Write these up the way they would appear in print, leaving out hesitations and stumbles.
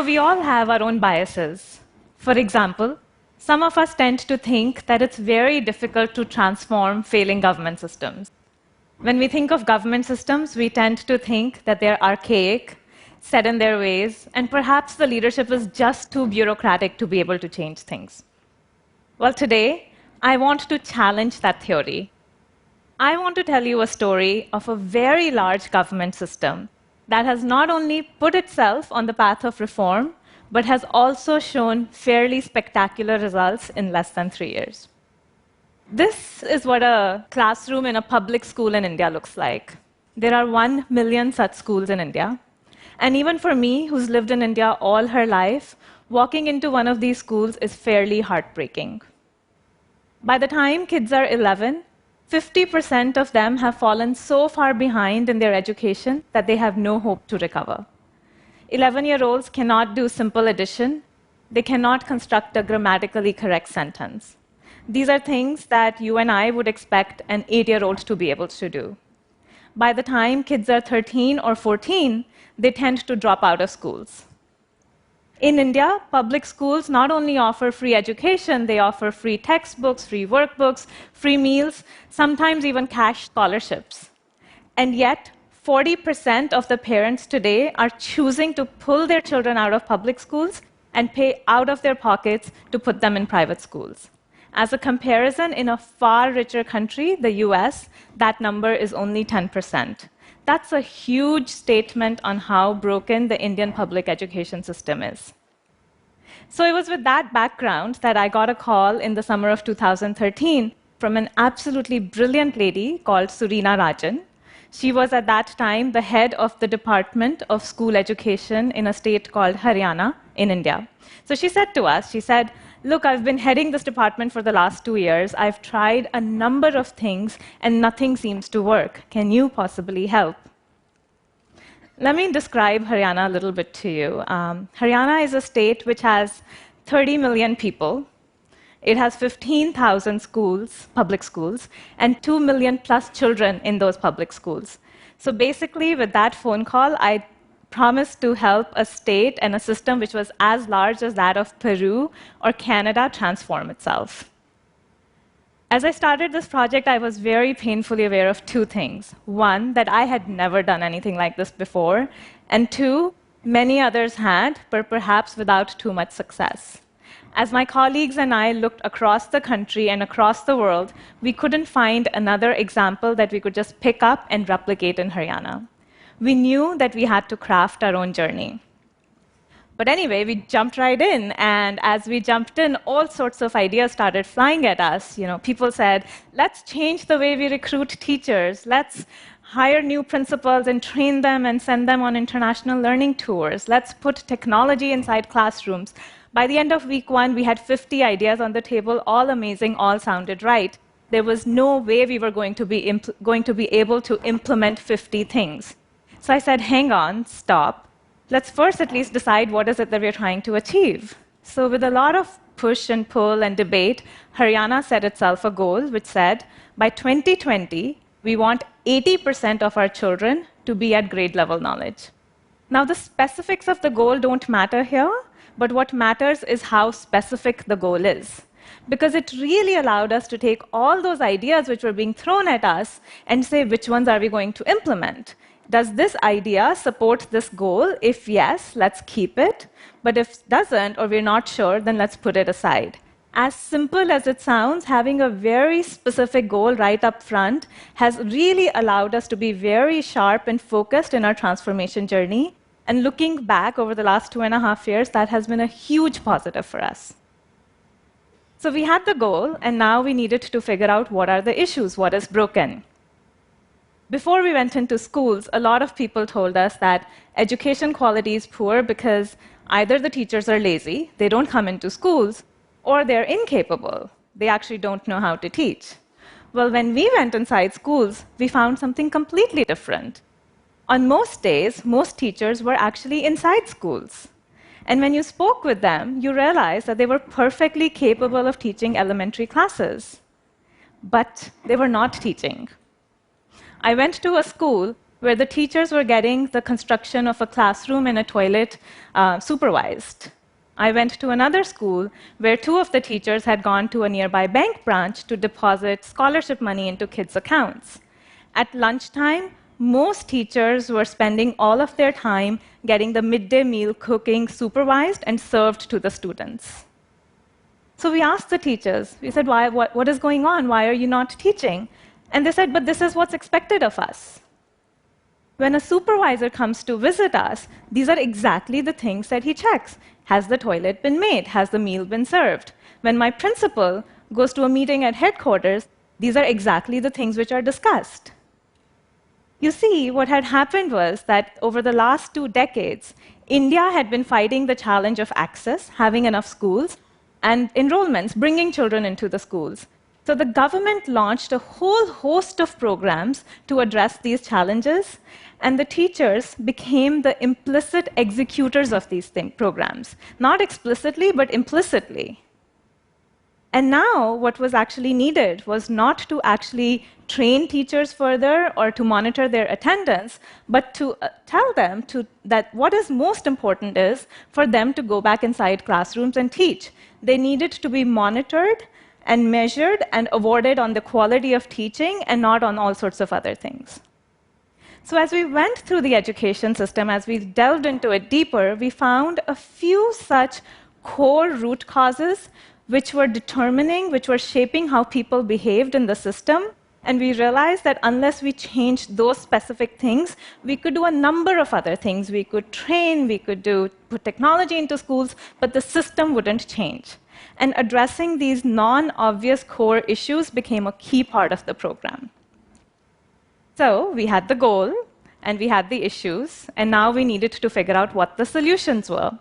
So we all have our own biases. For example, some of us tend to think that it's very difficult to transform failing government systems. When we think of government systems, we tend to think that they're archaic, set in their ways, and perhaps the leadership is just too bureaucratic to be able to change things. Well, today, I want to challenge that theory. I want to tell you a story of a very large government system that has not only put itself on the path of reform, but has also shown fairly spectacular results in less than 3 years. This is what a classroom in a public school in India looks like. There are 1 million such schools in India. And even for me, who's lived in India all her life, walking into one of these schools is fairly heartbreaking. By the time kids are 11, 50% of them have fallen so far behind in their education that they have no hope to recover. 11-year-olds cannot do simple addition. They cannot construct a grammatically correct sentence. These are things that you and I would expect an 8-year-old to be able to do. By the time kids are 13 or 14, they tend to drop out of schools. In India, public schools not only offer free education, they offer free textbooks, free workbooks, free meals, sometimes even cash scholarships. And yet, 40% of the parents today are choosing to pull their children out of public schools and pay out of their pockets to put them in private schools. As a comparison, in a far richer country, the US, that number is only 10%. That's a huge statement on how broken the Indian public education system is. So it was with that background that I got a call in the summer of 2013 from an absolutely brilliant lady called Surina Rajan. She was at that time the head of the Department of School Education in a state called Haryana in India. So she said to us, she said, "Look, I've been heading this department for the last 2 years. I've tried a number of things, and nothing seems to work. Can you possibly help?" Let me describe Haryana a little bit to you. Haryana is a state which has 30 million people. It has 15,000 schools, public schools, and 2 million plus children in those public schools. So basically, with that phone call, I promised to help a state and a system which was as large as that of Peru or Canada transform itself. As I started this project, I was very painfully aware of 2 things. 1, that I had never done anything like this before, and 2, many others had, but perhaps without too much success. As my colleagues and I looked across the country and across the world, we couldn't find another example that we could just pick up and replicate in Haryana. We knew that we had to craft our own journey. But anyway, we jumped right in, and as we jumped in, all sorts of ideas started flying at us. People said, let's change the way we recruit teachers. Let's hire new principals and train them and send them on international learning tours. Let's put technology inside classrooms. By the end of week 1, we had 50 ideas on the table, all amazing, all sounded right. There was no way we were going to be able to implement 50 things. So I said, hang on, stop. Let's first at least decide what is it that we're trying to achieve. So with a lot of push and pull and debate, Haryana set itself a goal which said, by 2020, we want 80% of our children to be at grade level knowledge. Now, the specifics of the goal don't matter here, but what matters is how specific the goal is. Because it really allowed us to take all those ideas which were being thrown at us and say, which ones are we going to implement? Does this idea support this goal? If yes, let's keep it. But if it doesn't, or we're not sure, then let's put it aside. As simple as it sounds, having a very specific goal right up front has really allowed us to be very sharp and focused in our transformation journey. And looking back over the last 2.5 years, that has been a huge positive for us. So we had the goal, and now we needed to figure out what are the issues, what is broken. Before we went into schools, a lot of people told us that education quality is poor because either the teachers are lazy, they don't come into schools, or they're incapable. They actually don't know how to teach. Well, when we went inside schools, we found something completely different. On most days, most teachers were actually inside schools. And when you spoke with them, you realized that they were perfectly capable of teaching elementary classes. But they were not teaching. I went to a school where the teachers were getting the construction of a classroom and a toilet supervised. I went to another school where two of the teachers had gone to a nearby bank branch to deposit scholarship money into kids' accounts. At lunchtime, most teachers were spending all of their time getting the midday meal cooking supervised and served to the students. So we asked the teachers, we said, what is going on? Why are you not teaching? And they said, but this is what's expected of us. When a supervisor comes to visit us, these are exactly the things that he checks. Has the toilet been made? Has the meal been served? When my principal goes to a meeting at headquarters, these are exactly the things which are discussed. You see, what had happened was that over the last 2 decades, India had been fighting the challenge of access, having enough schools, and enrollments, bringing children into the schools. So the government launched a whole host of programs to address these challenges, and the teachers became the implicit executors of these programs. Not explicitly, but implicitly. And now, what was actually needed was not to actually train teachers further or to monitor their attendance, but to tell them that what is most important is for them to go back inside classrooms and teach. They needed to be monitored and measured and awarded on the quality of teaching and not on all sorts of other things. So as we went through the education system, as we delved into it deeper, we found a few such core root causes which were shaping how people behaved in the system. And we realized that unless we changed those specific things, we could do a number of other things. We could train, we could put technology into schools, but the system wouldn't change. And addressing these non-obvious core issues became a key part of the program. So we had the goal, and we had the issues, and now we needed to figure out what the solutions were.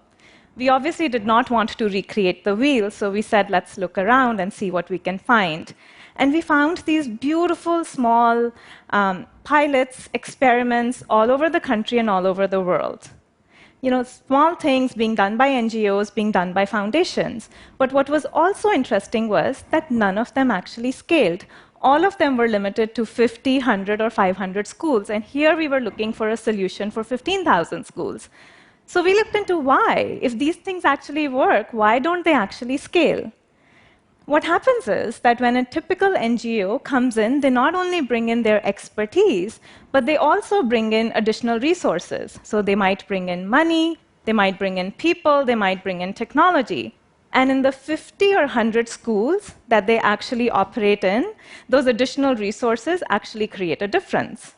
We obviously did not want to recreate the wheel, so we said, let's look around and see what we can find. And we found these beautiful, small pilots, experiments all over the country and all over the world. Small things being done by NGOs, being done by foundations. But what was also interesting was that none of them actually scaled. All of them were limited to 50, 100, or 500 schools. And here we were looking for a solution for 15,000 schools. So we looked into why. If these things actually work, why don't they actually scale? What happens is that when a typical NGO comes in, they not only bring in their expertise, but they also bring in additional resources. So they might bring in money, they might bring in people, they might bring in technology. And in the 50 or 100 schools that they actually operate in, those additional resources actually create a difference.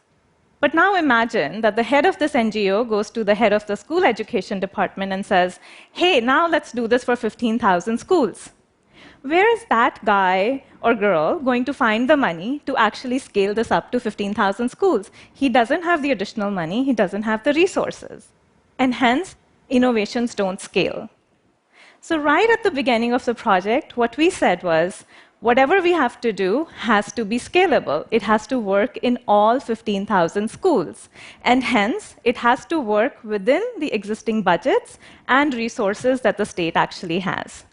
But now imagine that the head of this NGO goes to the head of the school education department and says, hey, now let's do this for 15,000 schools. Where is that guy or girl going to find the money to actually scale this up to 15,000 schools? He doesn't have the additional money, he doesn't have the resources. And hence, innovations don't scale. So right at the beginning of the project, what we said was, whatever we have to do has to be scalable. It has to work in all 15,000 schools. And hence, it has to work within the existing budgets and resources that the state actually has.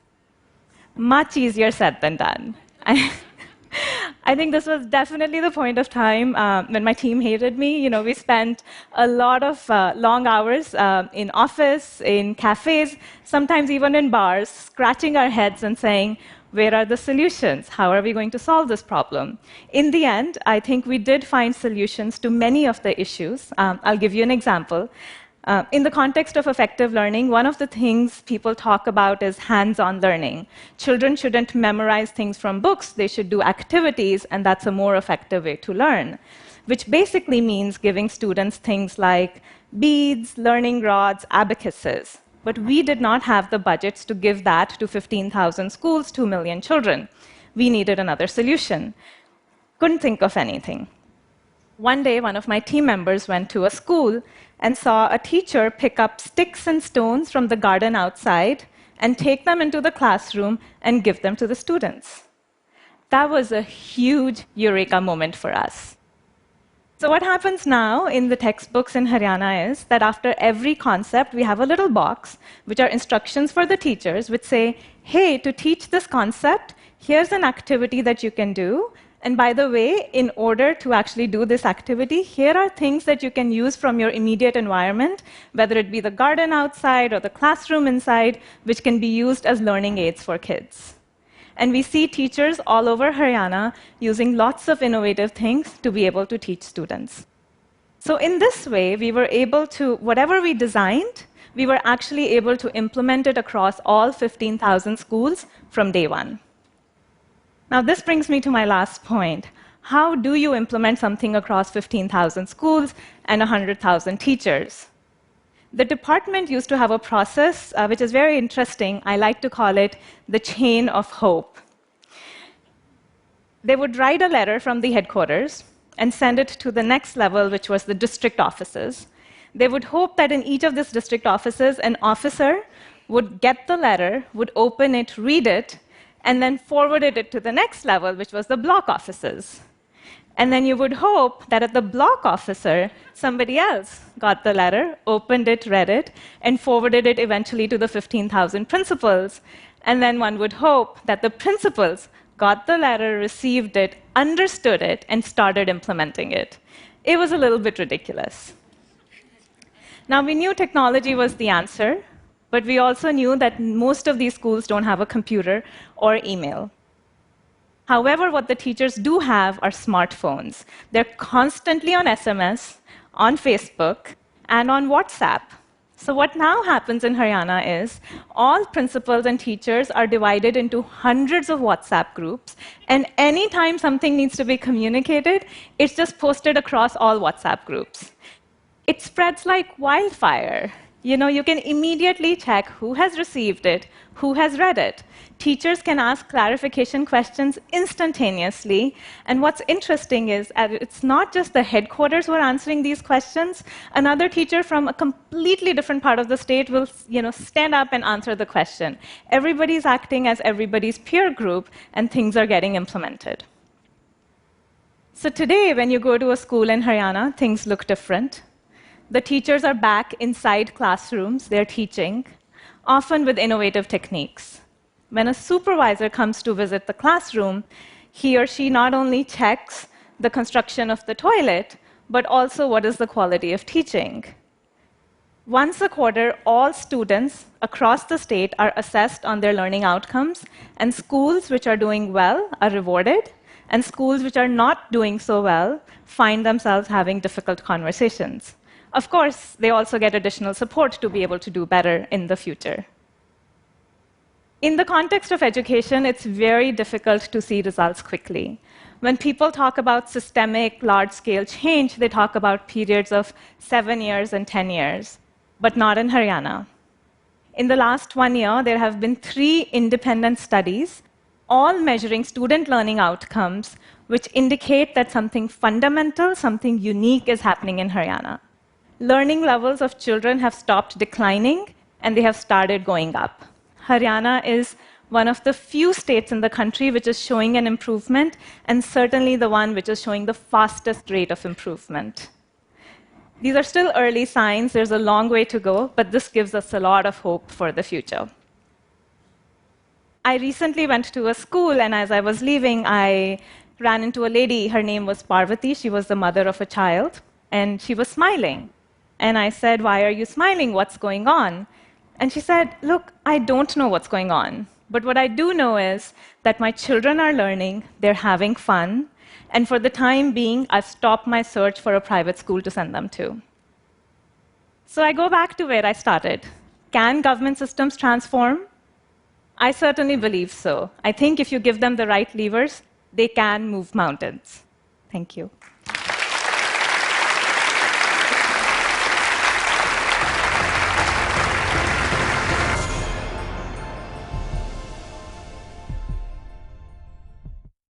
Much easier said than done. I think this was definitely the point of time when my team hated me. We spent a lot of long hours in office, in cafes, sometimes even in bars, scratching our heads and saying, where are the solutions? How are we going to solve this problem? In the end, I think we did find solutions to many of the issues. I'll give you an example. In the context of effective learning, one of the things people talk about is hands-on learning. Children shouldn't memorize things from books, they should do activities, and that's a more effective way to learn, which basically means giving students things like beads, learning rods, abacuses. But we did not have the budgets to give that to 15,000 schools, 2 million children. We needed another solution. Couldn't think of anything. One day, one of my team members went to a school and saw a teacher pick up sticks and stones from the garden outside and take them into the classroom and give them to the students. That was a huge eureka moment for us. So what happens now in the textbooks in Haryana is that after every concept, we have a little box, which are instructions for the teachers, which say, hey, to teach this concept, here's an activity that you can do, And by the way, in order to actually do this activity, here are things that you can use from your immediate environment, whether it be the garden outside or the classroom inside, which can be used as learning aids for kids. And we see teachers all over Haryana using lots of innovative things to be able to teach students. So in this way, we were able to, whatever we designed, we were actually able to implement it across all 15,000 schools from day one. Now, this brings me to my last point. How do you implement something across 15,000 schools and 100,000 teachers? The department used to have a process which is very interesting. I like to call it the chain of hope. They would write a letter from the headquarters and send it to the next level, which was the district offices. They would hope that in each of these district offices, an officer would get the letter, would open it, read it, and then forwarded it to the next level, which was the block offices. And then you would hope that at the block officer, somebody else got the letter, opened it, read it, and forwarded it eventually to the 15,000 principals. And then one would hope that the principals got the letter, received it, understood it, and started implementing it. It was a little bit ridiculous. Now, we knew technology was the answer, but we also knew that most of these schools don't have a computer or email. However, what the teachers do have are smartphones. They're constantly on SMS, on Facebook, and on WhatsApp. So what now happens in Haryana is all principals and teachers are divided into hundreds of WhatsApp groups, and anytime something needs to be communicated, it's just posted across all WhatsApp groups. It spreads like wildfire. You can immediately check who has received it, who has read it. Teachers can ask clarification questions instantaneously. And what's interesting is it's not just the headquarters who are answering these questions. Another teacher from a completely different part of the state will stand up and answer the question. Everybody's acting as everybody's peer group, and things are getting implemented. So today, when you go to a school in Haryana, things look different. The teachers are back inside classrooms, they're teaching, often with innovative techniques. When a supervisor comes to visit the classroom, he or she not only checks the construction of the toilet, but also what is the quality of teaching. Once a quarter, all students across the state are assessed on their learning outcomes, and schools which are doing well are rewarded, and schools which are not doing so well find themselves having difficult conversations. Of course, they also get additional support to be able to do better in the future. In the context of education, it's very difficult to see results quickly. When people talk about systemic, large-scale change, they talk about periods of 7 years and 10 years, but not in Haryana. In the last 1 year, there have been 3 independent studies, all measuring student learning outcomes, which indicate that something fundamental, something unique is happening in Haryana. Learning levels of children have stopped declining, and they have started going up. Haryana is one of the few states in the country which is showing an improvement, and certainly the one which is showing the fastest rate of improvement. These are still early signs. There's a long way to go, but this gives us a lot of hope for the future. I recently went to a school, and as I was leaving, I ran into a lady. Her name was Parvati. She was the mother of a child, and she was smiling. And I said, "Why are you smiling? What's going on?" And she said, "Look, I don't know what's going on. But what I do know is that my children are learning, they're having fun, and for the time being, I've stopped my search for a private school to send them to." So I go back to where I started. Can government systems transform? I certainly believe so. I think if you give them the right levers, they can move mountains. Thank you.